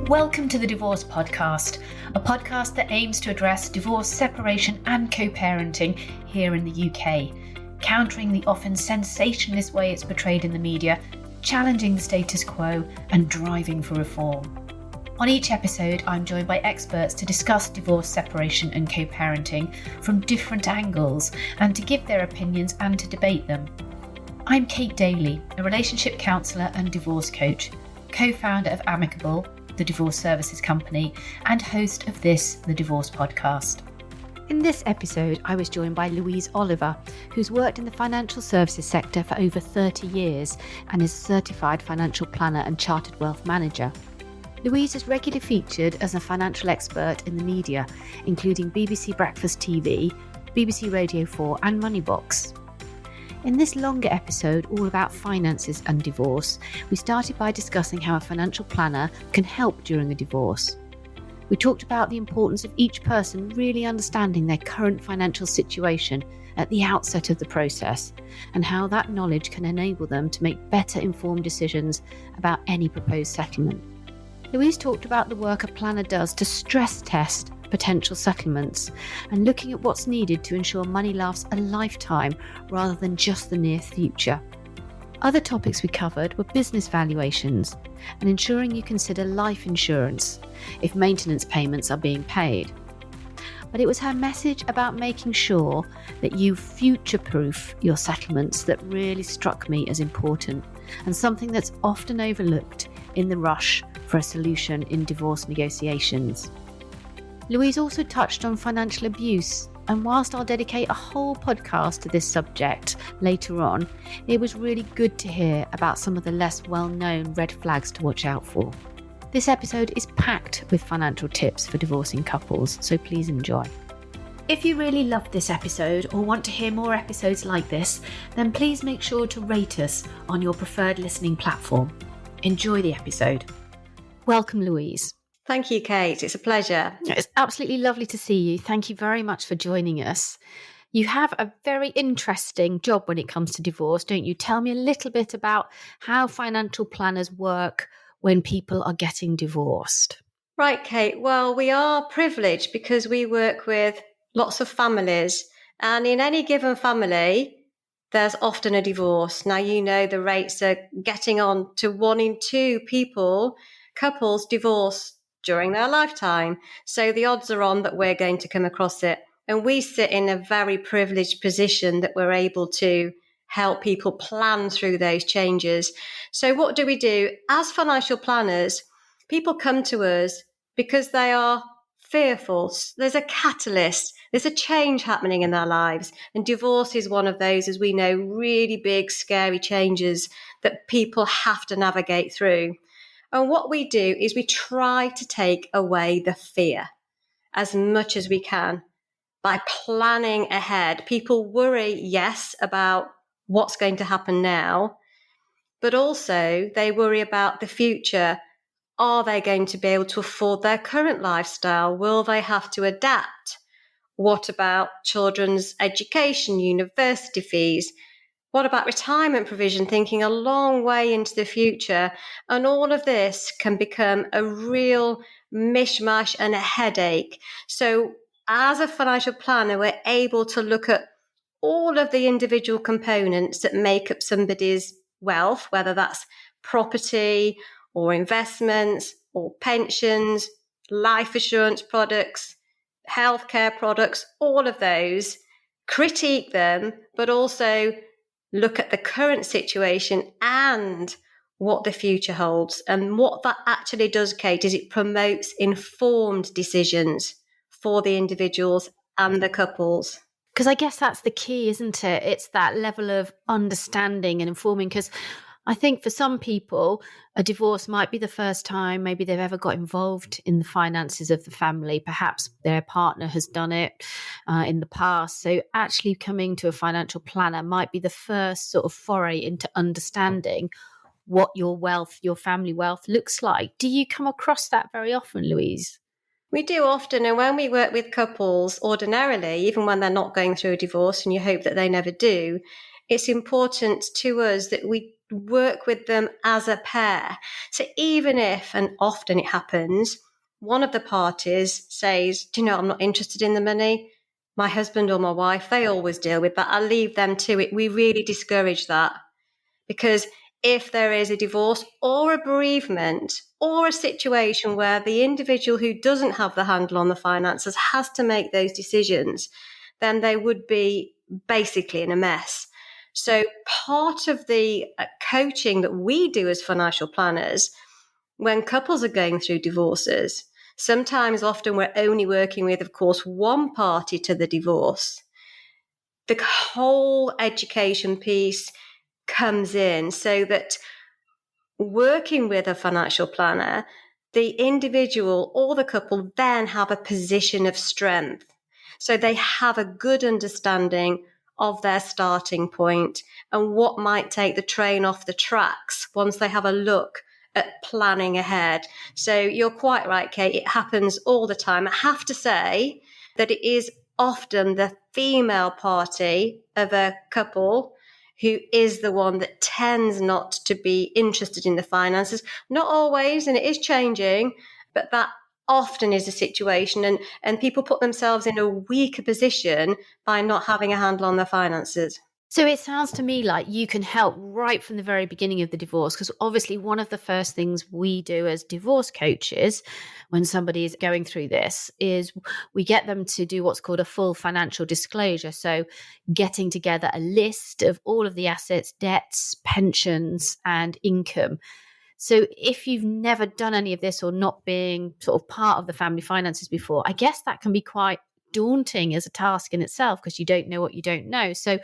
Welcome to the Divorce Podcast, a podcast that aims to address divorce, separation and co-parenting here in the UK, countering the often sensationalist way it's portrayed in the media, challenging the status quo and driving for reform. On each episode, I'm joined by experts to discuss divorce, separation and co-parenting from different angles and to give their opinions and to debate them. I'm Kate Daly, a relationship counsellor and divorce coach, co-founder of Amicable, the divorce services company, and host of the Divorce Podcast. In this episode, I was joined by Louise Oliver, who's worked in the financial services sector for over 30 years and is a certified financial planner and chartered wealth manager. Louise is regularly featured as a financial expert in the media, including BBC Breakfast TV, BBC Radio 4 and Moneybox. In this longer episode, all about finances and divorce, we started by discussing how a financial planner can help during a divorce. We talked about the importance of each person really understanding their current financial situation at the outset of the process, and how that knowledge can enable them to make better informed decisions about any proposed settlement. Louise talked about the work a planner does to stress test potential settlements and looking at what's needed to ensure money lasts a lifetime rather than just the near future. Other topics we covered were business valuations and ensuring you consider life insurance if maintenance payments are being paid. But it was her message about making sure that you future-proof your settlements that really struck me as important and something that's often overlooked in the rush for a solution in divorce negotiations. Louise also touched on financial abuse, and whilst I'll dedicate a whole podcast to this subject later on, it was really good to hear about some of the less well-known red flags to watch out for. This episode is packed with financial tips for divorcing couples, so please enjoy. If you really loved this episode or want to hear more episodes like this, then please make sure to rate us on your preferred listening platform. Enjoy the episode. Welcome, Louise. Thank you, Kate. It's a pleasure. It's absolutely lovely to see you. Thank you very much for joining us. You have a very interesting job when it comes to divorce, don't you? Tell me a little bit about how financial planners work when people are getting divorced. Right, Kate. Well, we are privileged because we work with lots of families, and in any given family, there's often a divorce. Now, you know the rates are getting on to 1 in 2 couples divorce during their lifetime. So the odds are on that we're going to come across it. And we sit in a very privileged position that we're able to help people plan through those changes. So what do we do? As financial planners, people come to us because they are fearful. There's a catalyst. There's a change happening in their lives. And divorce is one of those, as we know, really big, scary changes that people have to navigate through. And what we do is we try to take away the fear as much as we can by planning ahead. People worry, yes, about what's going to happen now, but also they worry about the future. Are they going to be able to afford their current lifestyle? Will they have to adapt? What about children's education, university fees? What about retirement provision, thinking a long way into the future? And all of this can become a real mishmash and a headache. So as a financial planner, we're able to look at all of the individual components that make up somebody's wealth, whether that's property or investments or pensions, life assurance products, healthcare products, all of those, critique them, but also look at the current situation and what the future holds. And what that actually does, Kate, is it promotes informed decisions for the individuals and the couples. Because I guess that's the key, isn't it? It's that level of understanding and informing, because I think for some people, a divorce might be the first time maybe they've ever got involved in the finances of the family. Perhaps their partner has done it in the past. So actually coming to a financial planner might be the first sort of foray into understanding what your wealth, your family wealth looks like. Do you come across that very often, Louise? We do often, and when we work with couples ordinarily, even when they're not going through a divorce, and you hope that they never do, it's important to us that we work with them as a pair. So even if, and often it happens, one of the parties says, do you know, I'm not interested in the money. My husband or my wife, they always deal with that. I'll leave them to it. We really discourage that, because if there is a divorce or a bereavement or a situation where the individual who doesn't have the handle on the finances has to make those decisions, then they would be basically in a mess. So part of the coaching that we do as financial planners, when couples are going through divorces, often we're only working with, of course, one party to the divorce. The whole education piece comes in, so that working with a financial planner, the individual or the couple then have a position of strength. So they have a good understanding of their starting point and what might take the train off the tracks once they have a look at planning ahead. So you're quite right, Kate. It happens all the time. I have to say that it is often the female party of a couple who is the one that tends not to be interested in the finances. Not always, and it is changing, but that often is a situation, and people put themselves in a weaker position by not having a handle on their finances. So it sounds to me like you can help right from the very beginning of the divorce, because obviously one of the first things we do as divorce coaches when somebody is going through this is we get them to do what's called a full financial disclosure. So getting together a list of all of the assets, debts, pensions, and income. So if you've never done any of this or not being sort of part of the family finances before, I guess that can be quite daunting as a task in itself, because you don't know what you don't know. So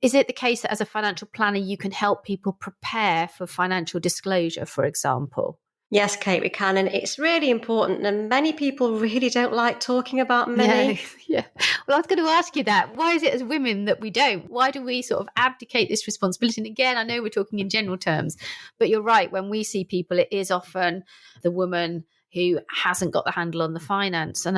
is it the case that as a financial planner, you can help people prepare for financial disclosure, for example? Yes, Kate, we can. And it's really important. And many people really don't like talking about money. No, yeah. Well, I was going to ask you that. Why is it as women that we don't? Why do we sort of abdicate this responsibility? And again, I know we're talking in general terms, but you're right. When we see people, it is often the woman who hasn't got the handle on the finance. And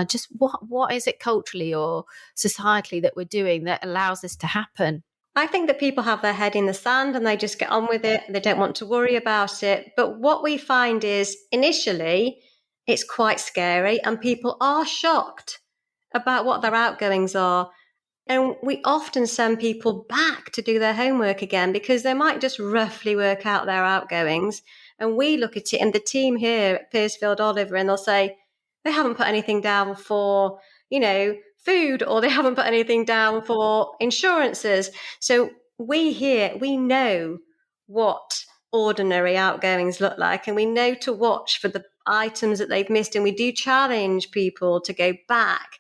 what is it culturally or societally that we're doing that allows this to happen? I think that people have their head in the sand and they just get on with it. They don't want to worry about it. But what we find is initially it's quite scary and people are shocked about what their outgoings are. And we often send people back to do their homework again because they might just roughly work out their outgoings. And we look at it, and the team here at Piercefield Oliver, and they'll say they haven't put anything down for, food, or they haven't put anything down for insurances. So we know what ordinary outgoings look like, and we know to watch for the items that they've missed. And we do challenge people to go back.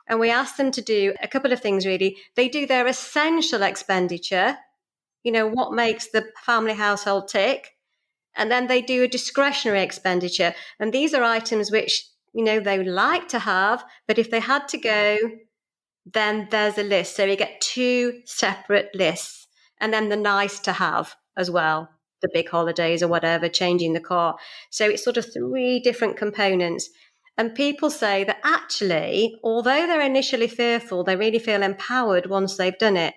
And we ask them to do a couple of things, really. They do their essential expenditure, what makes the family household tick. And then they do a discretionary expenditure. And these are items which, they would like to have, but if they had to go, then there's a list. So you get two separate lists. And then the nice to have as well, the big holidays or whatever, changing the car. So it's sort of three different components. And people say that actually, although they're initially fearful, they really feel empowered once they've done it,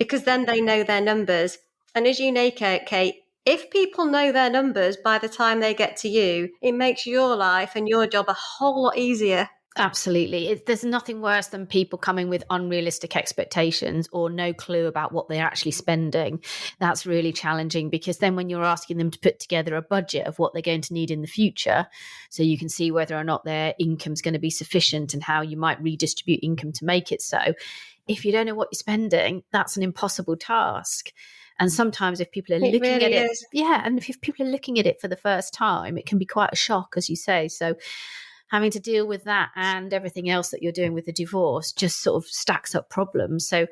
because then they know their numbers. And as you know, Kate, if people know their numbers by the time they get to you, it makes your life and your job a whole lot easier. Absolutely. There's nothing worse than people coming with unrealistic expectations or no clue about what they're actually spending. That's really challenging, because then when you're asking them to put together a budget of what they're going to need in the future, so you can see whether or not their income's going to be sufficient and how you might redistribute income to make it so. If you don't know what you're spending, that's an impossible task. And sometimes if people are looking at it, and if people are looking at it for the first time, it can be quite a shock, as you say. So having to deal with that and everything else that you're doing with the divorce just sort of stacks up problems. So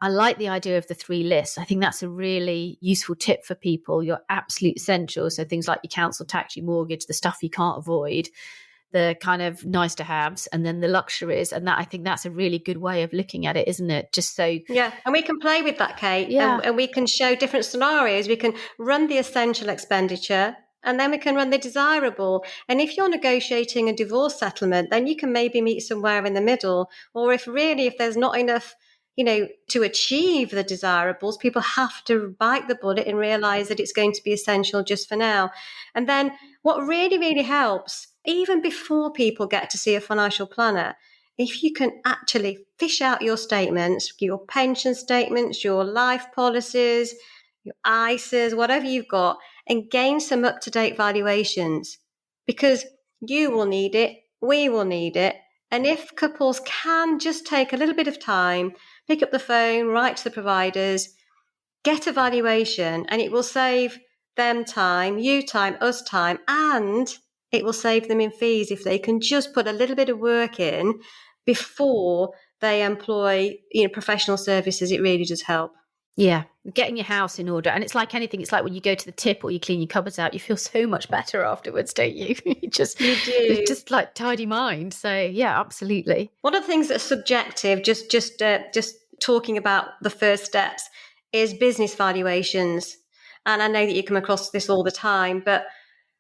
I like the idea of the three lists. I think that's a really useful tip for people. Your absolute essentials, so things like your council tax, your mortgage, the stuff you can't avoid, the kind of nice to haves, and then the luxuries. And that, I think that's a really good way of looking at it, isn't it? Just so. Yeah. And we can play with that, Kate. Yeah. And we can show different scenarios. We can run the essential expenditure, and then we can run the desirable. And if you're negotiating a divorce settlement, then you can maybe meet somewhere in the middle. Or if there's not enough, to achieve the desirables, people have to bite the bullet and realize that it's going to be essential just for now. And then what really, really helps, even before people get to see a financial planner, if you can actually fish out your statements, your pension statements, your life policies, your ISAs, whatever you've got, and gain some up-to-date valuations, because you will need it, we will need it. And if couples can just take a little bit of time, pick up the phone, write to the providers, get a valuation, and it will save them time, you time, us time, and it will save them in fees if they can just put a little bit of work in before they employ professional services. It really does help. Yeah, getting your house in order. And it's like anything. It's like when you go to the tip or you clean your cupboards out, you feel so much better afterwards, don't you? You do. It's just like tidy mind. So yeah, absolutely. One of the things that's subjective, just talking about the first steps, is business valuations. And I know that you come across this all the time, but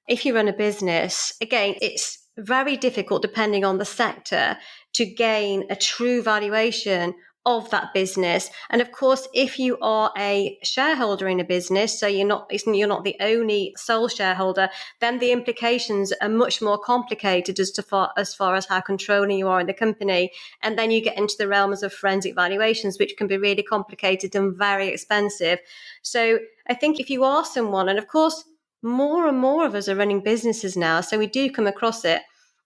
if you run a business, again, it's very difficult, depending on the sector, to gain a true valuation of that business. And of course, if you are a shareholder in a business, so you're not the only sole shareholder, then the implications are much more complicated as far as how controlling you are in the company. And then you get into the realms of forensic valuations, which can be really complicated and very expensive. So I think if you are someone, and of course, more and more of us are running businesses now, so we do come across it.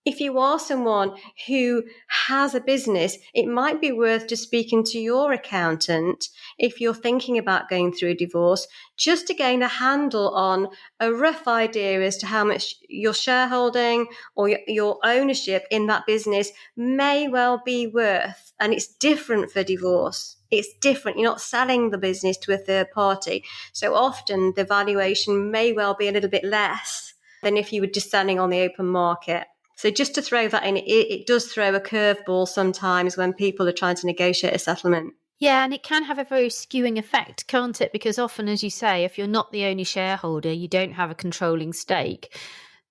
If you are someone who has a business, it might be worth just speaking to your accountant if you're thinking about going through a divorce, just to gain a handle on a rough idea as to how much your shareholding or your ownership in that business may well be worth. And it's different for divorce. It's different. You're not selling the business to a third party. So often the valuation may well be a little bit less than if you were just selling on the open market. So just to throw that in, it does throw a curveball sometimes when people are trying to negotiate a settlement. Yeah, and it can have a very skewing effect, can't it? Because often, as you say, if you're not the only shareholder, you don't have a controlling stake,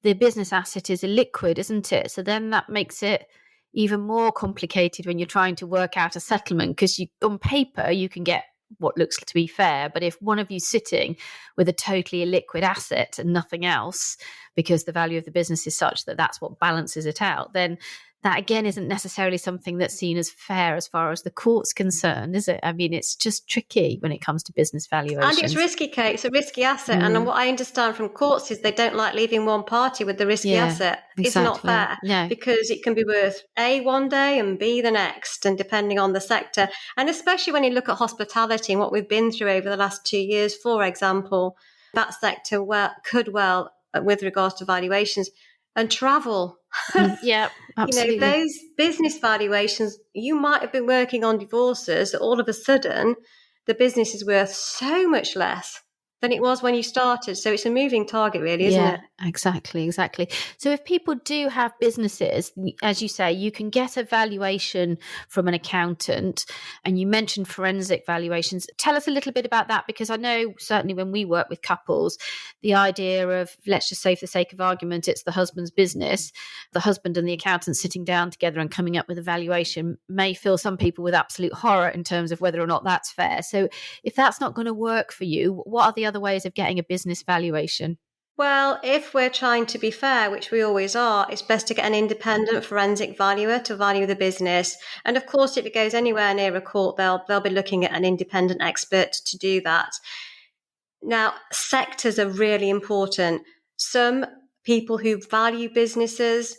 the business asset is illiquid, isn't it? So then that makes it even more complicated when you're trying to work out a settlement, because on paper, you can get what looks to be fair. But if one of you's sitting with a totally illiquid asset and nothing else, because the value of the business is such that that's what balances it out, then that again isn't necessarily something that's seen as fair as far as the court's concerned, is it? I mean, it's just tricky when it comes to business valuations. And it's risky, Kate. It's a risky asset. And what I understand from courts is they don't like leaving one party with the risky asset. Exactly. It's not fair. No. Because it can be worth A one day and B the next, and depending on the sector. And especially when you look at hospitality and what we've been through over the last 2 years, for example, that sector could with regards to valuations, and travel. Yeah, absolutely. Those business valuations, you might have been working on divorces, all of a sudden the business is worth so much less than it was when you started. So it's a moving target, really, isn't it? Exactly. So if people do have businesses, as you say, you can get a valuation from an accountant, and you mentioned forensic valuations. Tell us a little bit about that, because I know certainly when we work with couples, the idea of, let's just say for the sake of argument, it's the husband's business, the husband and the accountant sitting down together and coming up with a valuation may fill some people with absolute horror in terms of whether or not that's fair. So if that's not going to work for you, what are the other ways of getting a business valuation? Well, if we're trying to be fair, which we always are, it's best to get an independent forensic valuer to value the business. And of course, if it goes anywhere near a court, they'll be looking at an independent expert to do that. Now, sectors are really important. Some people who value businesses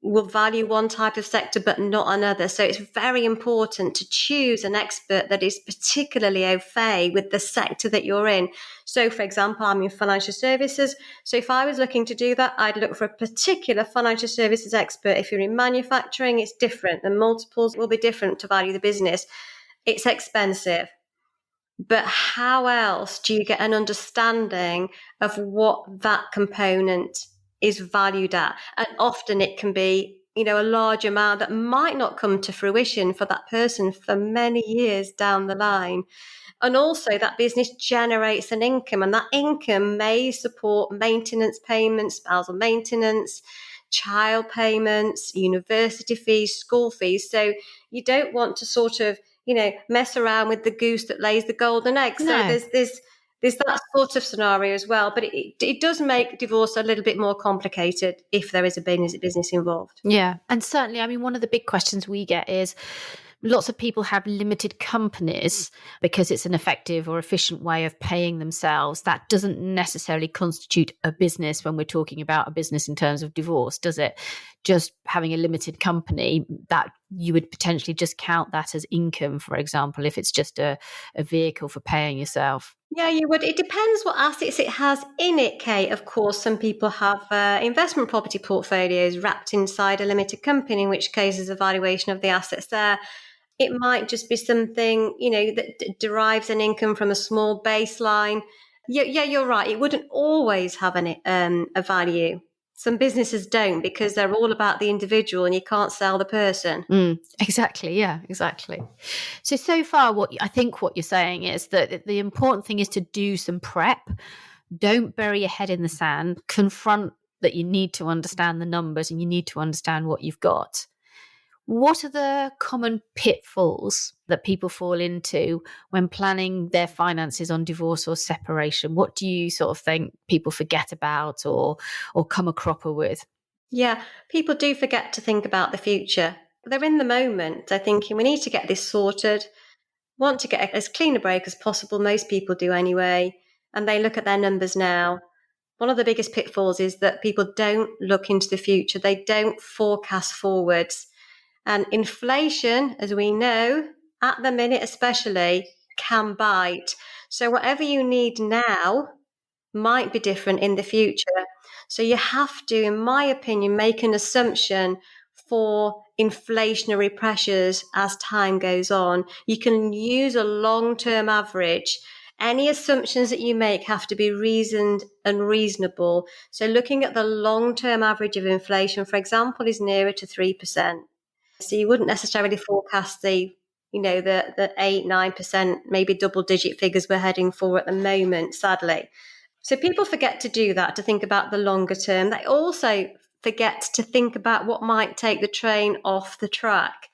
will value one type of sector but not another. So it's very important to choose an expert that is particularly au fait with the sector that you're in. So, for example, I'm in financial services. So if I was looking to do that, I'd look for a particular financial services expert. If you're in manufacturing, it's different. The multiples will be different to value the business. It's expensive. But how else do you get an understanding of what that component is valued at? And often it can be, a large amount that might not come to fruition for that person for many years down the line. And also that business generates an income, and that income may support maintenance payments, spousal maintenance, child payments, university fees, school fees. So you don't want to sort of mess around with the goose that lays the golden egg. No. So there's that sort of scenario as well. But it does make divorce a little bit more complicated if there is a business involved. Yeah. And certainly, I mean, one of the big questions we get is lots of people have limited companies because it's an effective or efficient way of paying themselves. That doesn't necessarily constitute a business when we're talking about a business in terms of divorce, does it? Just having a limited company, that you would potentially just count that as income, for example, if it's just a vehicle for paying yourself. Yeah, you would. It depends what assets it has in it, Kate. Of course, some people have investment property portfolios wrapped inside a limited company, in which case there's a valuation of the assets there. It might just be something, that derives an income from a small baseline. Yeah, you're right. It wouldn't always have a value. Some businesses don't because they're all about the individual and you can't sell the person. Exactly. Yeah, exactly. So far, what you're saying is that the important thing is to do some prep. Don't bury your head in the sand. Confront that you need to understand the numbers and you need to understand what you've got. What are the common pitfalls that people fall into when planning their finances on divorce or separation? What do you sort of think people forget about or come a cropper with? Yeah, people do forget to think about the future. They're in the moment. They're thinking, we need to get this sorted, want to get as clean a break as possible. Most people do anyway. And they look at their numbers now. One of the biggest pitfalls is that people don't look into the future. They don't forecast forwards. And inflation, as we know, at the minute especially, can bite. So whatever you need now might be different in the future. So you have to, in my opinion, make an assumption for inflationary pressures as time goes on. You can use a long-term average. Any assumptions that you make have to be reasoned and reasonable. So looking at the long-term average of inflation, for example, is nearer to 3%. So you wouldn't necessarily forecast the 8-9%, maybe double-digit figures we're heading for at the moment, sadly. So people forget to do that, to think about the longer term. They also forget to think about what might take the train off the track.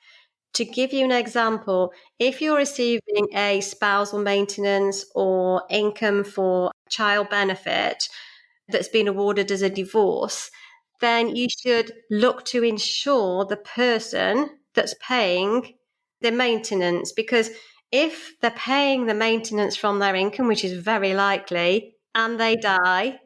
To give you an example, if you're receiving a spousal maintenance or income for child benefit that's been awarded as a divorce, then you should look to insure the person that's paying the maintenance, because if they're paying the maintenance from their income, which is very likely, and they die,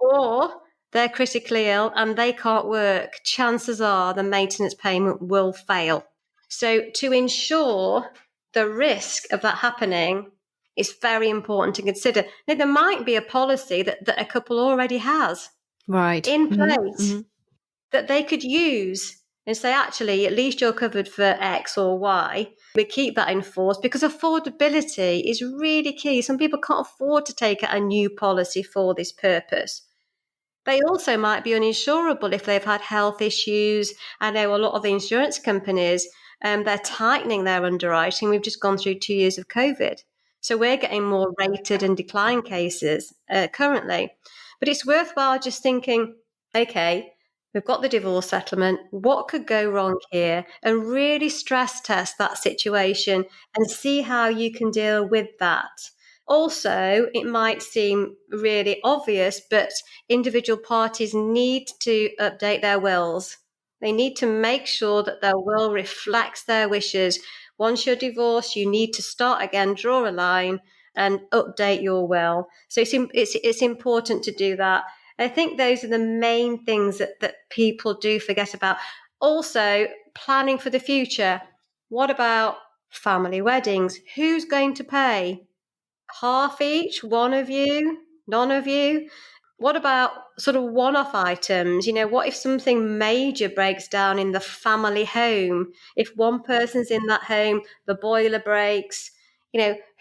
or they're critically ill and they can't work, chances are the maintenance payment will fail. So to ensure the risk of that happening is very important to consider. Now, there might be a policy that a couple already has in place that they could use and say, actually, at least you're covered for X or Y. We keep that in force because affordability is really key. Some people can't afford to take out a new policy for this purpose. They also might be uninsurable if they've had health issues. I know a lot of the insurance companies, they're tightening their underwriting. We've just gone through 2 years of COVID. So we're getting more rated and decline cases currently. But it's worthwhile just thinking, okay, we've got the divorce settlement. What could go wrong here? And really stress test that situation and see how you can deal with that. Also, it might seem really obvious, but individual parties need to update their wills. They need to make sure that their will reflects their wishes. Once you're divorced, you need to start again, draw a line, and update your will. So it's important to do that. I think those are the main things that people do forget about. Also, planning for the future. What about family weddings? Who's going to pay? Half each? One of you? None of you? What about sort of one-off items? What if something major breaks down in the family home? If one person's in that home, the boiler breaks,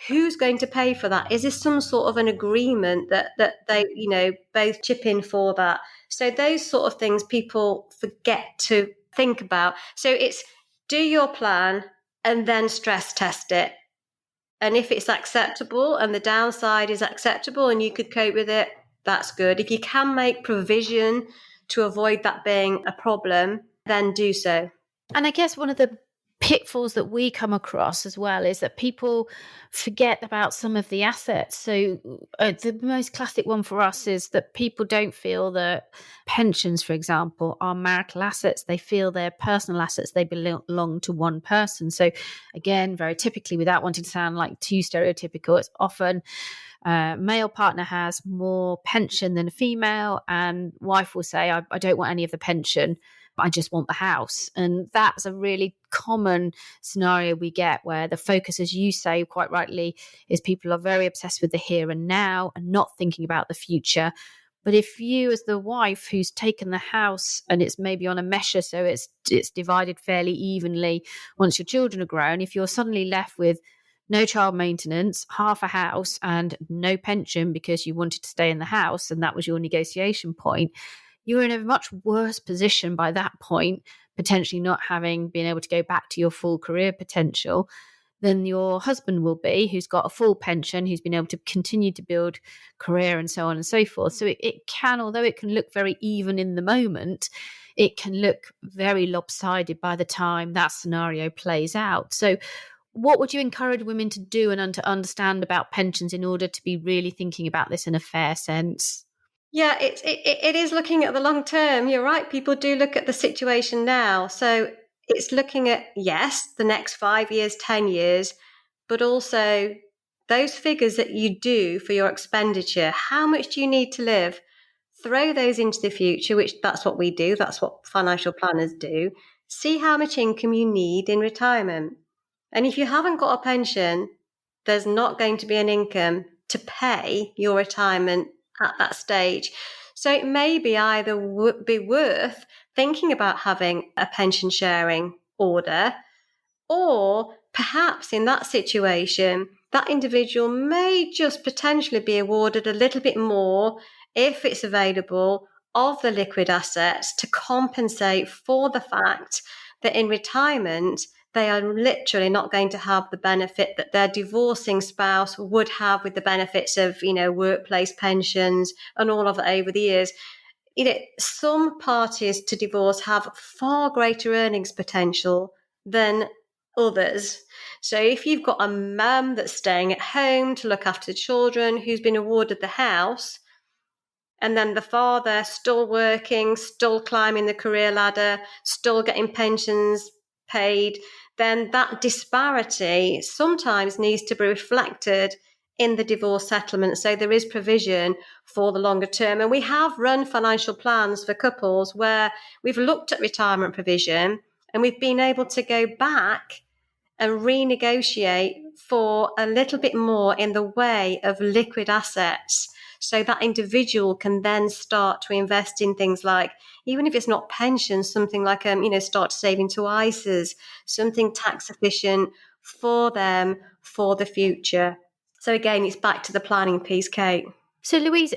who's going to pay for that? Is this some sort of an agreement that they, both chip in for that? So those sort of things people forget to think about. So it's do your plan and then stress test it. And if it's acceptable and the downside is acceptable and you could cope with it, that's good. If you can make provision to avoid that being a problem, then do so. And I guess one of the pitfalls that we come across as well is that people forget about some of the assets. So the most classic one for us is that people don't feel that pensions, for example, are marital assets. They feel they're personal assets. They belong to one person. So again, very typically, without wanting to sound like too stereotypical, it's often male partner has more pension than a female, and wife will say, I don't want any of the pension. I just want the house. And that's a really common scenario we get, where the focus, as you say quite rightly, is people are very obsessed with the here and now and not thinking about the future. But if you, as the wife who's taken the house and it's maybe on a measure, so it's divided fairly evenly once your children are grown, if you're suddenly left with no child maintenance, half a house, and no pension because you wanted to stay in the house and that was your negotiation point, you're in a much worse position by that point, potentially not having been able to go back to your full career potential, than your husband will be, who's got a full pension, who's been able to continue to build career and so on and so forth. So it can, although it can look very even in the moment, it can look very lopsided by the time that scenario plays out. So what would you encourage women to do and to understand about pensions in order to be really thinking about this in a fair sense? Yeah, it is looking at the long term. You're right. People do look at the situation now. So it's looking at, yes, the next 5 years, 10 years, but also those figures that you do for your expenditure. How much do you need to live? Throw those into the future, which that's what we do. That's what financial planners do. See how much income you need in retirement. And if you haven't got a pension, there's not going to be an income to pay your retirement at that stage. So it may be either be worth thinking about having a pension sharing order, or perhaps in that situation, that individual may just potentially be awarded a little bit more, if it's available, of the liquid assets to compensate for the fact that in retirement, they are literally not going to have the benefit that their divorcing spouse would have with the benefits of, workplace pensions and all of that over the years. Some parties to divorce have far greater earnings potential than others. So if you've got a mum that's staying at home to look after the children, who's been awarded the house, and then the father still working, still climbing the career ladder, still getting pensions paid, then that disparity sometimes needs to be reflected in the divorce settlement. So there is provision for the longer term. And we have run financial plans for couples where we've looked at retirement provision and we've been able to go back and renegotiate for a little bit more in the way of liquid assets. So that individual can then start to invest in things like, even if it's not pensions, something like, start saving to ISAs, something tax efficient for them for the future. So again, it's back to the planning piece, Kate. So, Louise,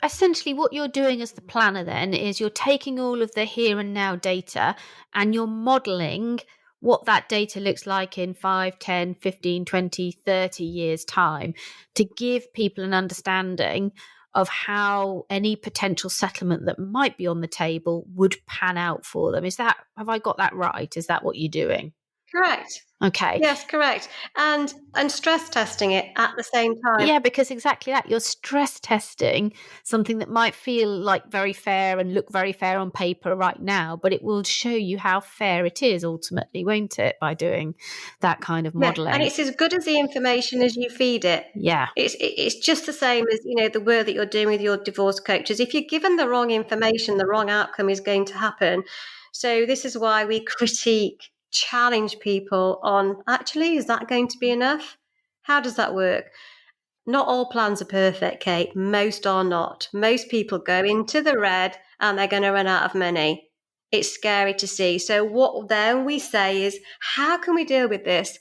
essentially what you're doing as the planner then is you're taking all of the here and now data and you're modelling what that data looks like in 5, 10, 15, 20, 30 years' time to give people an understanding of how any potential settlement that might be on the table would pan out for them. Have I got that right? Is that what you're doing? Correct. Okay. Yes, correct. And stress testing it at the same time. Yeah, because exactly that. You're stress testing something that might feel like very fair and look very fair on paper right now, but it will show you how fair it is ultimately, won't it, by doing that kind of modelling? Yeah, and it's as good as the information as you feed it. Yeah. It's just the same as, the work that you're doing with your divorce coaches. If you're given the wrong information, the wrong outcome is going to happen. So this is why we challenge people on, actually, is that going to be enough? How does that work? Not all plans are perfect, Kate. Most are not. Most people go into the red and they're going to run out of money. It's scary to see. So what then we say is, how can we deal with this?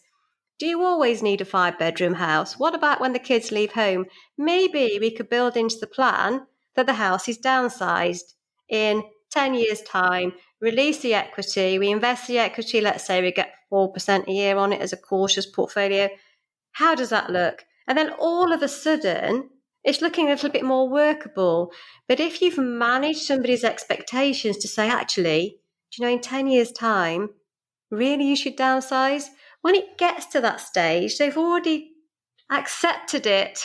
Do you always need a 5-bedroom house? What about when the kids leave home? Maybe we could build into the plan that the house is downsized in 10 years' time, release the equity, we invest the equity, let's say we get 4% a year on it as a cautious portfolio. How does that look? And then all of a sudden, it's looking a little bit more workable. But if you've managed somebody's expectations to say, actually, in 10 years' time, really you should downsize. When it gets to that stage, they've already accepted it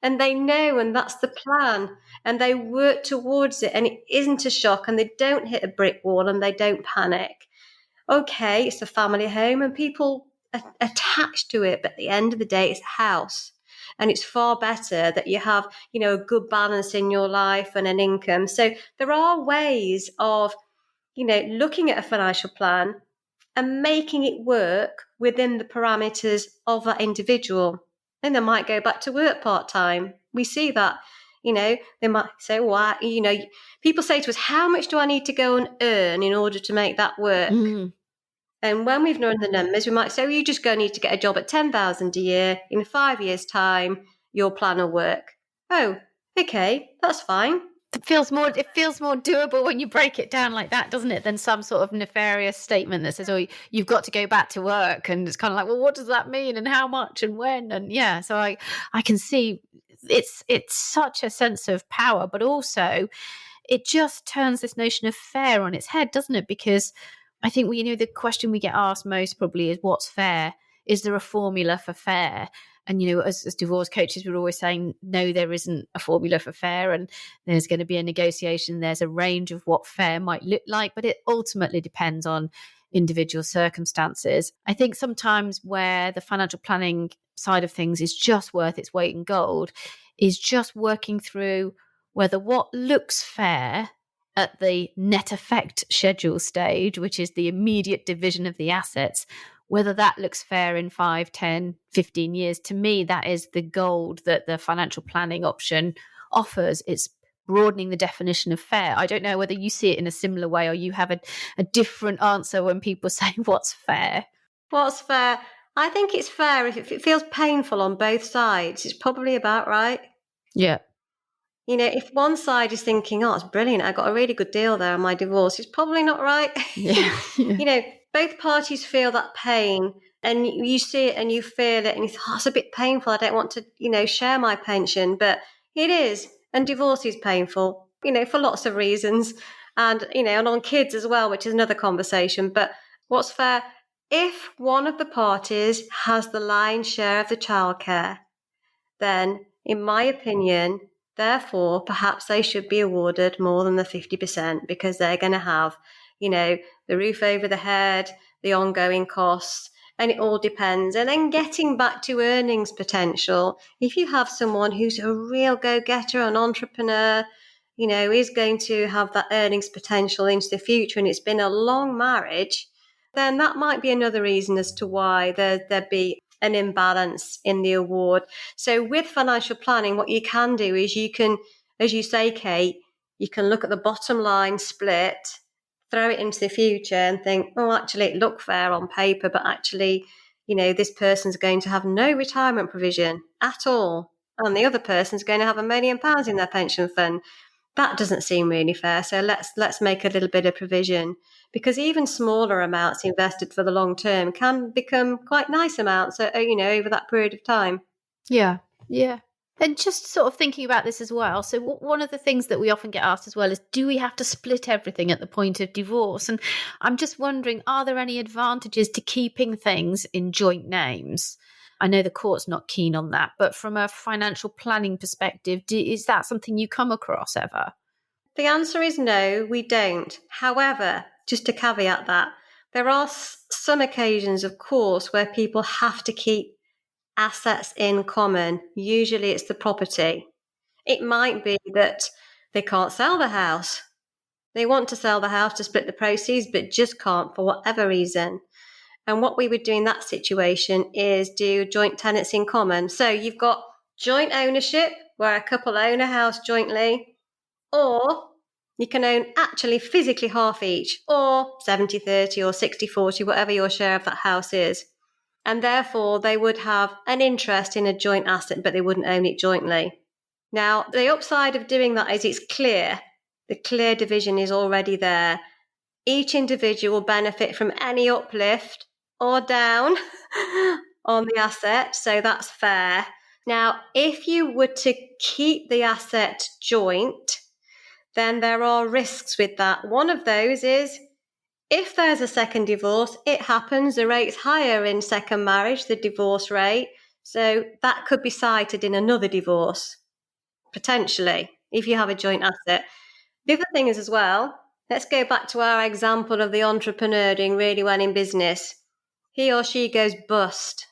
and they know, and that's the plan, and they work towards it, and it isn't a shock, and they don't hit a brick wall and they don't panic. Okay, it's a family home and people attached to it, but at the end of the day, it's a house. And it's far better that you have, a good balance in your life and an income. So there are ways of, looking at a financial plan and making it work within the parameters of that individual. And they might go back to work part-time. We see that, they might say, well, people say to us, how much do I need to go and earn in order to make that work? Mm. And when we've known the numbers, we might say, well, you just go need to get a job at 10,000 a year. In 5 years' time, your plan will work. Oh, okay, that's fine. It feels more doable when you break it down like that, doesn't it, than some sort of nefarious statement that says, oh, you've got to go back to work. And it's kind of like, well, what does that mean and how much and when? And yeah, so I can see it's such a sense of power, but also it just turns this notion of fair on its head, doesn't it? Because I think the question we get asked most probably is, what's fair? Is there a formula for fair? And, as divorce coaches, we're always saying, no, there isn't a formula for fair. And there's going to be a negotiation. There's a range of what fair might look like, but it ultimately depends on individual circumstances. I think sometimes where the financial planning side of things is just worth its weight in gold is just working through whether what looks fair at the net effect schedule stage, which is the immediate division of the assets, whether that looks fair in 5, 10, 15 years. To me, that is the gold that the financial planning option offers. It's broadening the definition of fair. I don't know whether you see it in a similar way or you have a different answer when people say, what's fair? What's fair? I think it's fair if it feels painful on both sides. It's probably about right. Yeah. If one side is thinking, oh, it's brilliant, I got a really good deal there on my divorce, it's probably not right. Yeah. Both parties feel that pain and you see it and you feel it and you think, oh, it's a bit painful. I don't want to, share my pension, but it is. And divorce is painful, for lots of reasons. And, and on kids as well, which is another conversation. But what's fair? If one of the parties has the lion's share of the childcare, then, in my opinion, therefore, perhaps they should be awarded more than the 50% because they're going to have, the roof over the head, the ongoing costs, and it all depends. And then getting back to earnings potential, if you have someone who's a real go-getter, an entrepreneur, is going to have that earnings potential into the future, and it's been a long marriage, then that might be another reason as to why there'd be an imbalance in the award. So with financial planning, what you can do is you can, as you say, Kate, you can look at the bottom line split, throw it into the future and think, oh, actually it looked fair on paper, but actually, this person's going to have no retirement provision at all. And the other person's going to have £1 million in their pension fund. That doesn't seem really fair. So let's make a little bit of provision, because even smaller amounts invested for the long term can become quite nice amounts, over that period of time. Yeah. Yeah. And just sort of thinking about this as well. So one of the things that we often get asked as well is, do we have to split everything at the point of divorce? And I'm just wondering, are there any advantages to keeping things in joint names? I know the court's not keen on that, but from a financial planning perspective, is that something you come across ever? The answer is no, we don't. However, just to caveat that, there are some occasions, of course, where people have to keep assets in common. Usually it's the property. It might be that they can't sell the house. They want to sell the house to split the proceeds, but just can't for whatever reason. And what we would do in that situation is do joint tenants in common. So you've got joint ownership where a couple own a house jointly, or you can own actually physically half each, or 70-30 or 60-40, whatever your share of that house is. And therefore they would have an interest in a joint asset, but they wouldn't own it jointly. Now, the upside of doing that is it's clear. The clear division is already there. Each individual will benefit from any uplift or down on the asset, so that's fair. Now, if you were to keep the asset joint, then there are risks with that. One of those is If there's a second divorce, it happens. The rate's higher in second marriage, the divorce rate. So that could be cited in another divorce, potentially, if you have a joint asset. The other thing is as well, let's go back to our example of the entrepreneur doing really well in business. He or she goes bust.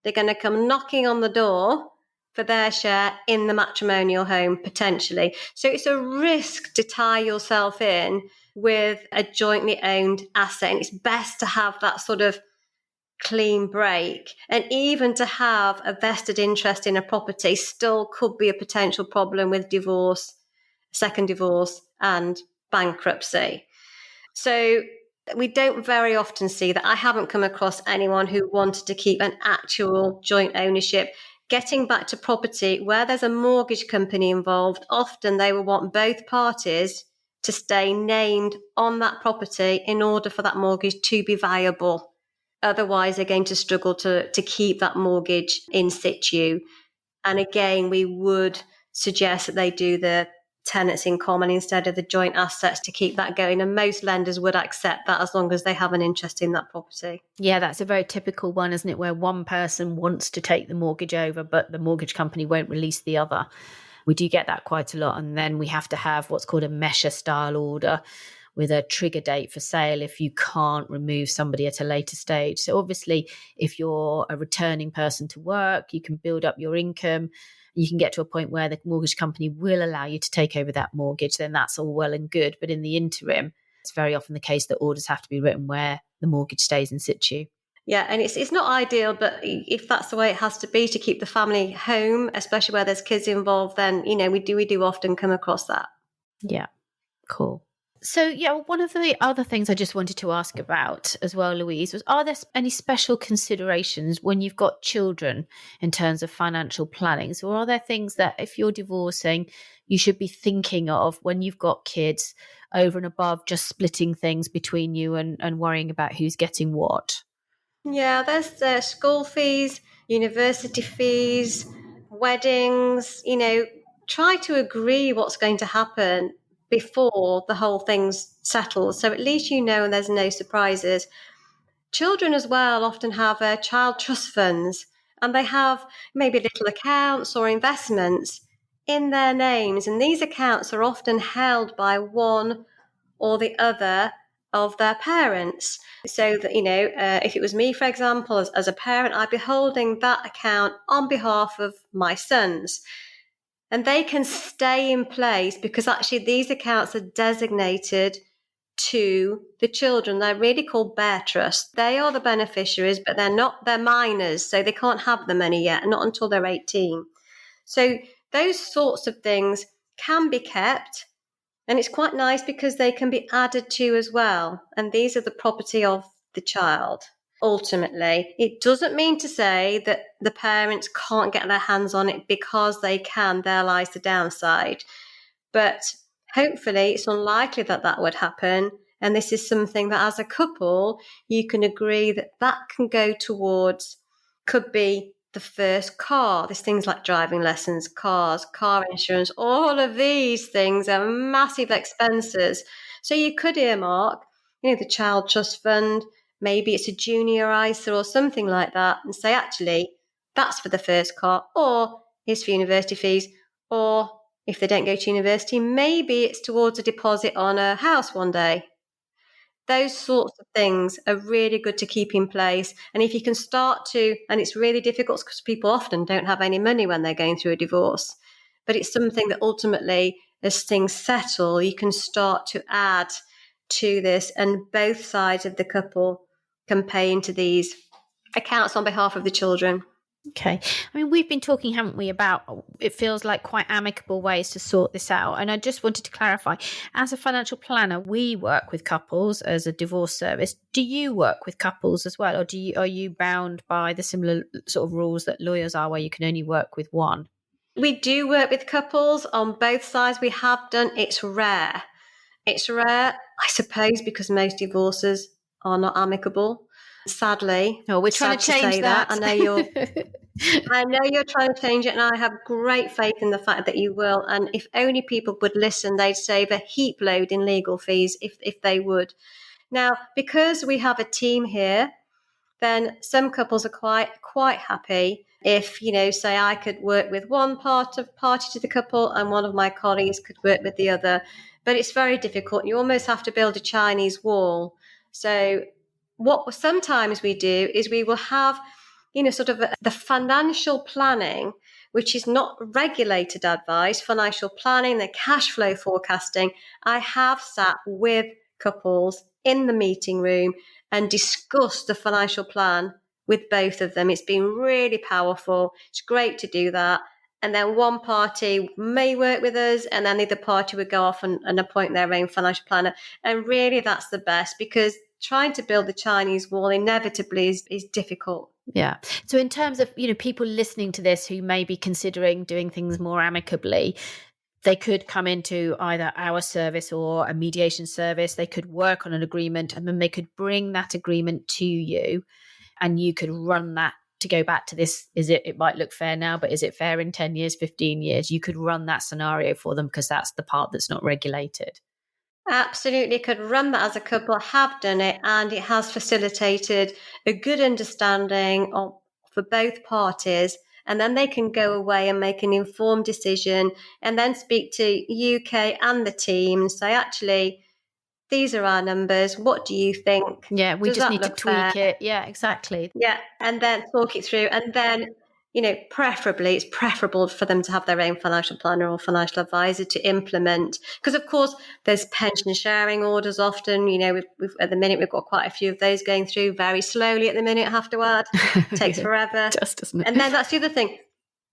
They're going to come knocking on the door for their share in the matrimonial home, potentially. So it's a risk to tie yourself in with a jointly owned asset. And it's best to have that sort of clean break. And even to have a vested interest in a property still could be a potential problem with divorce, second divorce, and bankruptcy. So we don't very often see that. I haven't come across anyone who wanted to keep an actual joint ownership. Getting back to property, where there's a mortgage company involved, often they will want both parties to stay named on that property in order for that mortgage to be viable. Otherwise, they're going to struggle to keep that mortgage in situ. And again, we would suggest that they do the tenants in common instead of the joint assets to keep that going. And most lenders would accept that as long as they have an interest in that property. Yeah, that's a very typical one, isn't it? Where one person wants to take the mortgage over, but the mortgage company won't release the other. We do get that quite a lot. And then we have to have what's called a measure style order with a trigger date for sale if you can't remove somebody at a later stage. So obviously, if you're a returning person to work, you can build up your income. You can get to a point where the mortgage company will allow you to take over that mortgage, then that's all well and good. But in the interim, it's very often the case that orders have to be written where the mortgage stays in situ. Yeah, and it's not ideal, but if that's the way it has to be to keep the family home, especially where there's kids involved, then, we do often come across that. Yeah, cool. So, one of the other things I just wanted to ask about as well, Louise, was are there any special considerations when you've got children in terms of financial planning? So are there things that if you're divorcing, you should be thinking of when you've got kids over and above just splitting things between you and worrying about who's getting what? Yeah, there's school fees, university fees, weddings, try to agree what's going to happen before the whole thing's settled. So at least and there's no surprises. Children as well often have child trust funds, and they have maybe little accounts or investments in their names. And these accounts are often held by one or the other of their parents. So that, if it was me, for example, as a parent, I'd be holding that account on behalf of my sons. And they can stay in place because actually these accounts are designated to the children. They're really called bare trusts. They are the beneficiaries, but they're minors, so they can't have the money yet, not until they're 18. So those sorts of things can be kept. And it's quite nice because they can be added to as well. And these are the property of the child. Ultimately, it doesn't mean to say that the parents can't get their hands on it because they can. There lies the downside. But hopefully it's unlikely that that would happen. And this is something that as a couple, you can agree that that can go towards, could be the first car. There's things like driving lessons, cars, car insurance, all of these things are massive expenses. So you could earmark, the child trust fund, maybe it's a junior ISA or something like that, and say, actually, that's for the first car, or it's for university fees, or if they don't go to university, maybe it's towards a deposit on a house one day. Those sorts of things are really good to keep in place. And if you can start to, and it's really difficult because people often don't have any money when they're going through a divorce, but it's something that ultimately, as things settle, you can start to add to this, and both sides of the couple can pay into these accounts on behalf of the children. Okay. I mean, we've been talking, haven't we, about it feels like quite amicable ways to sort this out. And I just wanted to clarify, as a financial planner, we work with couples as a divorce service. Do you work with couples as well? Or are you bound by the similar sort of rules that lawyers are where you can only work with one? We do work with couples on both sides. We have done. It's rare. It's rare, I suppose, because most divorces are not amicable. Sadly, we're trying to change that. I know you're trying to change it, and I have great faith in the fact that you will. And if only people would listen, they'd save a heap load in legal fees if they would. Now, because we have a team here, then some couples are quite happy if, say I could work with one party to the couple and one of my colleagues could work with the other. But it's very difficult. You almost have to build a Chinese wall. So what sometimes we do is we will have, sort of the financial planning, which is not regulated advice, financial planning, the cash flow forecasting. I have sat with couples in the meeting room and discussed the financial plan with both of them. It's been really powerful. It's great to do that. And then one party may work with us, and then the other party would go off and appoint their own financial planner. And really, that's the best, because trying to build the Chinese wall inevitably is difficult. Yeah. So in terms of, people listening to this who may be considering doing things more amicably, they could come into either our service or a mediation service. They could work on an agreement, and then they could bring that agreement to you, and you could run that to go back to this. It might look fair now, but is it fair in 10 years, 15 years? You could run that scenario for them, because that's the part that's not regulated. Absolutely, could run that as a couple, have done it, and it has facilitated a good understanding for both parties. And then they can go away and make an informed decision, and then speak to UK and the team and say, actually, these are our numbers. What do you think? Yeah, we just need to tweak it. Yeah, exactly. Yeah, and then talk it through. And then, preferably, it's preferable for them to have their own financial planner or financial advisor to implement. Because, of course, there's pension sharing orders often. At the minute, we've got quite a few of those going through very slowly at the minute, I have to add. It takes forever. It does, doesn't it? And then that's the other thing.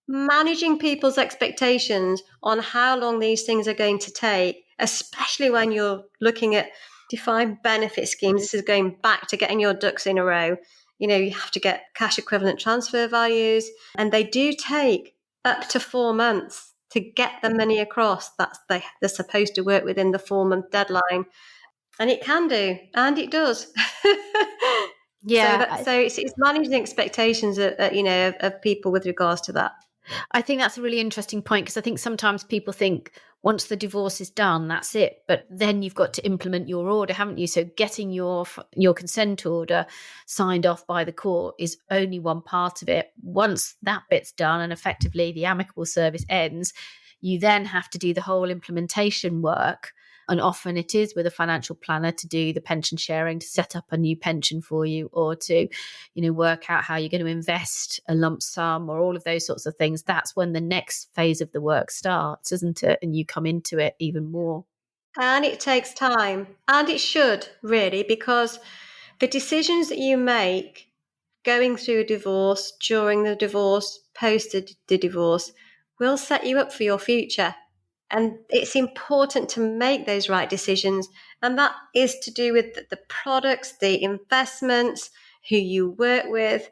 Managing people's expectations on how long these things are going to take, especially when you're looking at defined benefit schemes. This is going back to getting your ducks in a row. You have to get cash equivalent transfer values, and they do take up to 4 months to get the money across. They're supposed to work within the 4-month deadline, and it can do, and it does. Yeah. So it's managing expectations of people with regards to that. I think that's a really interesting point, because I think sometimes people think once the divorce is done, that's it. But then you've got to implement your order, haven't you? So getting your consent order signed off by the court is only one part of it. Once that bit's done and effectively the amicable service ends, you then have to do the whole implementation work. And often it is with a financial planner to do the pension sharing, to set up a new pension for you, or to, work out how you're going to invest a lump sum, or all of those sorts of things. That's when the next phase of the work starts, isn't it? And you come into it even more. And it takes time, and it should really, because the decisions that you make going through a divorce, during the divorce, post the divorce, will set you up for your future. And it's important to make those right decisions. And that is to do with the products, the investments, who you work with.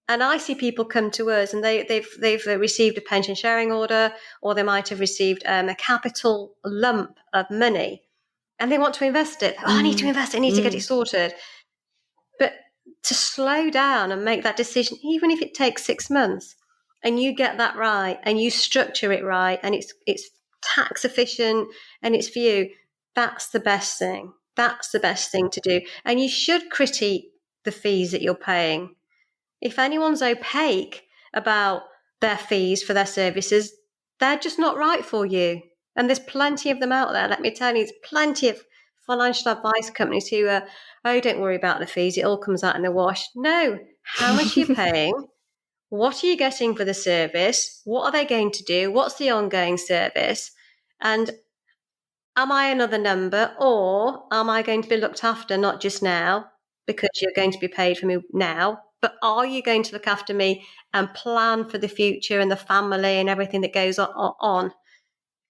And I see people come to us and they've received a pension sharing order, or they might have received a capital lump of money, and they want to invest it. I need to invest it. I need to get it sorted. But to slow down and make that decision, even if it takes 6 months, and you get that right and you structure it right, and it's tax efficient and it's for you, that's the best thing. That's the best thing to do. And you should critique the fees that you're paying. If anyone's opaque about their fees for their services, they're just not right for you. And there's plenty of them out there. Let me tell you, there's plenty of financial advice companies who are, oh, don't worry about the fees. It all comes out in the wash. No, how much are you paying? What are you getting for the service? What are they going to do? What's the ongoing service? And am I another number, or am I going to be looked after, not just now, because you're going to be paid for me now, but are you going to look after me and plan for the future and the family and everything that goes on?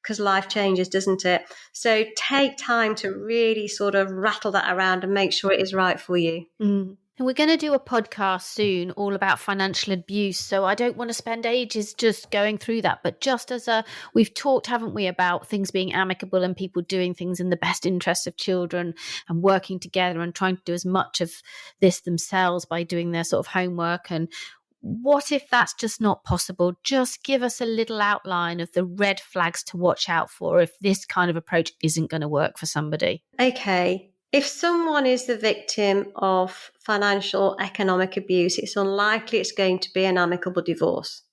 Because life changes, doesn't it? So take time to really sort of rattle that around and make sure it is right for you. And we're going to do a podcast soon all about financial abuse. So I don't want to spend ages just going through that. But just as we've talked, haven't we, about things being amicable and people doing things in the best interests of children and working together and trying to do as much of this themselves by doing their sort of homework. And what if that's just not possible? Just give us a little outline of the red flags to watch out for if this kind of approach isn't going to work for somebody. Okay. If someone is the victim of financial or economic abuse, it's unlikely it's going to be an amicable divorce.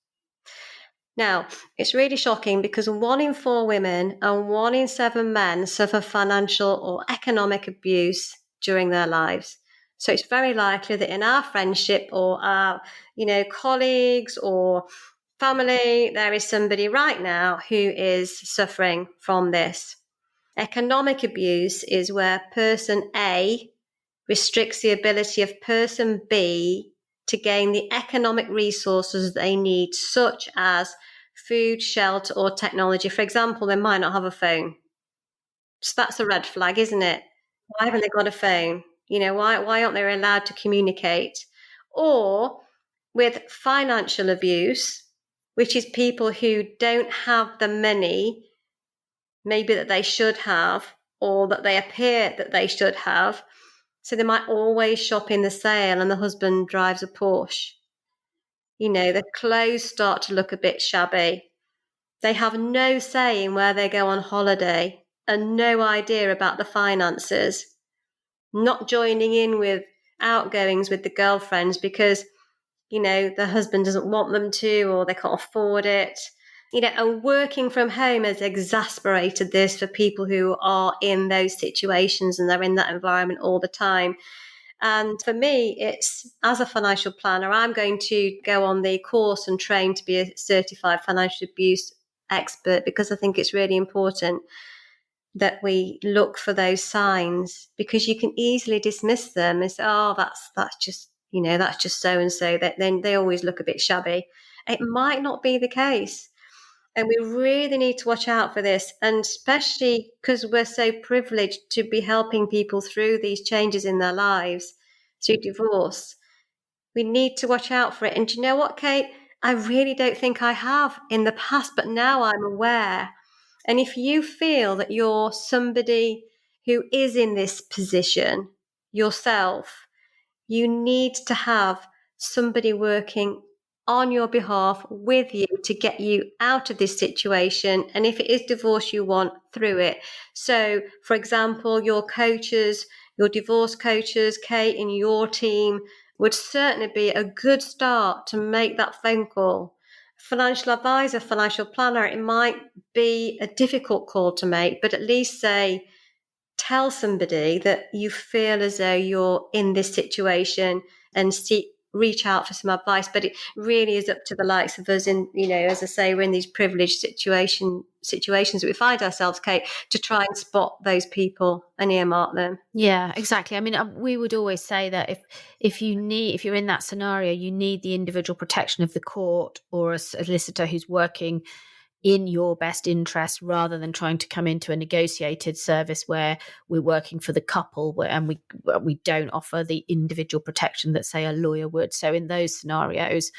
Now, it's really shocking because 1 in 4 women and 1 in 7 men suffer financial or economic abuse during their lives. So it's very likely that in our friendship or our, colleagues or family, there is somebody right now who is suffering from this. Economic abuse is where person A restricts the ability of person B to gain the economic resources they need, such as food, shelter, or technology. For example, they might not have a phone. So that's a red flag, isn't it? Why haven't they got a phone? Why aren't they allowed to communicate? Or with financial abuse, which is people who don't have the money maybe that they should have, or that they appear that they should have. So they might always shop in the sale and the husband drives a Porsche. The clothes start to look a bit shabby. They have no say in where they go on holiday and no idea about the finances. Not joining in with outgoings with the girlfriends because, the husband doesn't want them to or they can't afford it. And working from home has exasperated this for people who are in those situations and they're in that environment all the time. And for me, it's as a financial planner, I'm going to go on the course and train to be a certified financial abuse expert because I think it's really important that we look for those signs because you can easily dismiss them and say, oh, that's just, that's just so and so. That then they always look a bit shabby. It might not be the case. And we really need to watch out for this. And especially because we're so privileged to be helping people through these changes in their lives through divorce. We need to watch out for it. And do you know what, Kate? I really don't think I have in the past, but now I'm aware. And if you feel that you're somebody who is in this position yourself, you need to have somebody working on your behalf with you to get you out of this situation. And if it is divorce you want, through it. So, for example, your coaches, your divorce coaches, Kate, in your team would certainly be a good start to make that phone call. Financial advisor, financial planner, it might be a difficult call to make, but at least tell somebody that you feel as though you're in this situation and reach out for some advice. But it really is up to the likes of us in, as I say, we're in these privileged situations that we find ourselves, Kate, to try and spot those people and earmark them. Yeah, exactly. I mean, we would always say that if you're in that scenario, you need the individual protection of the court or a solicitor who's working in your best interest rather than trying to come into a negotiated service where we're working for the couple and we don't offer the individual protection that, say, a lawyer would. So in those scenarios,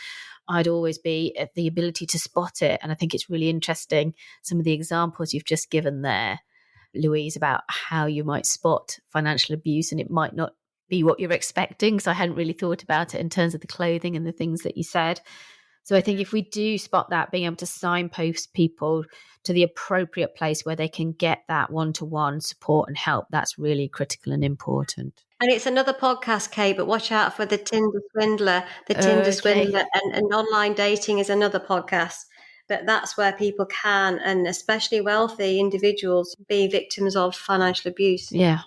I'd always be at the ability to spot it. And I think it's really interesting, some of the examples you've just given there, Louise, about how you might spot financial abuse and it might not be what you're expecting. So I hadn't really thought about it in terms of the clothing and the things that you said. So I think if we do spot that, being able to signpost people to the appropriate place where they can get that one-to-one support and help, that's really critical and important. And it's another podcast, Kate, but watch out for the Tinder swindler. And online dating is another podcast. But that's where people can, and especially wealthy individuals, be victims of financial abuse. Yeah.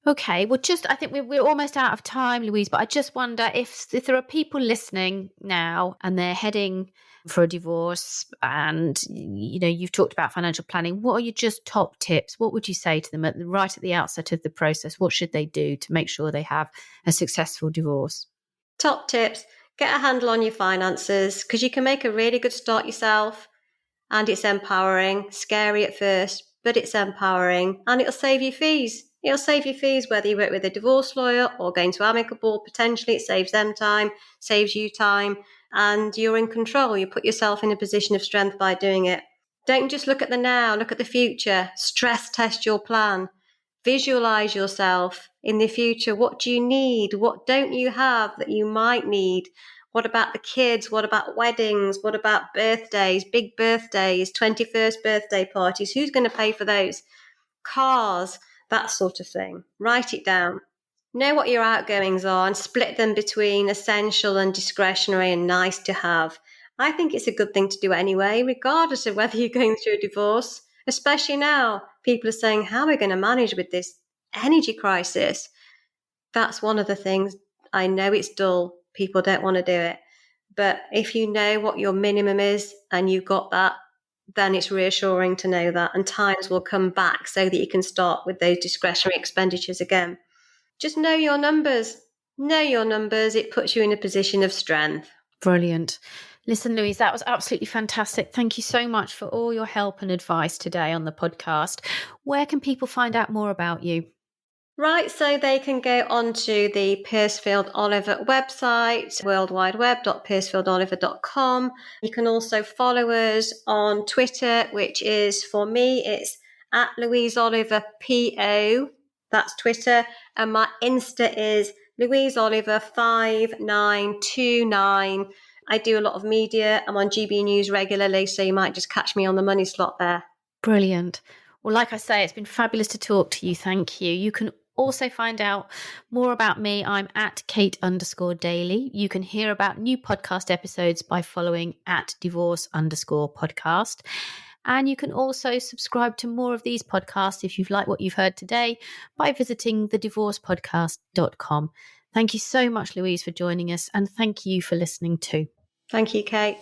Okay, well, I think we're almost out of time, Louise, but I just wonder if there are people listening now and they're heading for a divorce and, you've talked about financial planning. What are your just top tips? What would you say to them right at the outset of the process? What should they do to make sure they have a successful divorce? Top tips, get a handle on your finances because you can make a really good start yourself and it's empowering, scary at first, but it's empowering and it'll save you fees. It'll save you fees whether you work with a divorce lawyer or going to amicable. Potentially it saves them time, saves you time, and you're in control. You put yourself in a position of strength by doing it. Don't just look at the now, look at the future. Stress test your plan. Visualize yourself in the future. What do you need? What don't you have that you might need? What about the kids? What about weddings? What about birthdays, big birthdays, 21st birthday parties? Who's going to pay for those? Cars. that sort of thing. Write it down. Know what your outgoings are and split them between essential and discretionary and nice to have. I think it's a good thing to do anyway, regardless of whether you're going through a divorce, especially now. People are saying, how are we going to manage with this energy crisis? That's one of the things. I know it's dull. People don't want to do it. But if you know what your minimum is and you've got that, then it's reassuring to know that. And times will come back so that you can start with those discretionary expenditures again. Just know your numbers. Know your numbers. It puts you in a position of strength. Brilliant. Listen, Louise, that was absolutely fantastic. Thank you so much for all your help and advice today on the podcast. Where can people find out more about you? Right, so they can go onto the Piercefield Oliver website, worldwideweb.piercefieldoliver.com. You can also follow us on Twitter, which is, for me, it's at Louise Oliver PO. That's Twitter. And my Insta is Louise Oliver 5929. I do a lot of media. I'm on GB News regularly, so you might just catch me on the money slot there. Brilliant. Well, like I say, it's been fabulous to talk to you. Thank you. You can also find out more about me. I'm at Kate_Daly. You can hear about new podcast episodes by following at divorce_podcast. And you can also subscribe to more of these podcasts if you've liked what you've heard today by visiting thedivorcepodcast.com. Thank you so much, Louise, for joining us. And thank you for listening too. Thank you, Kate.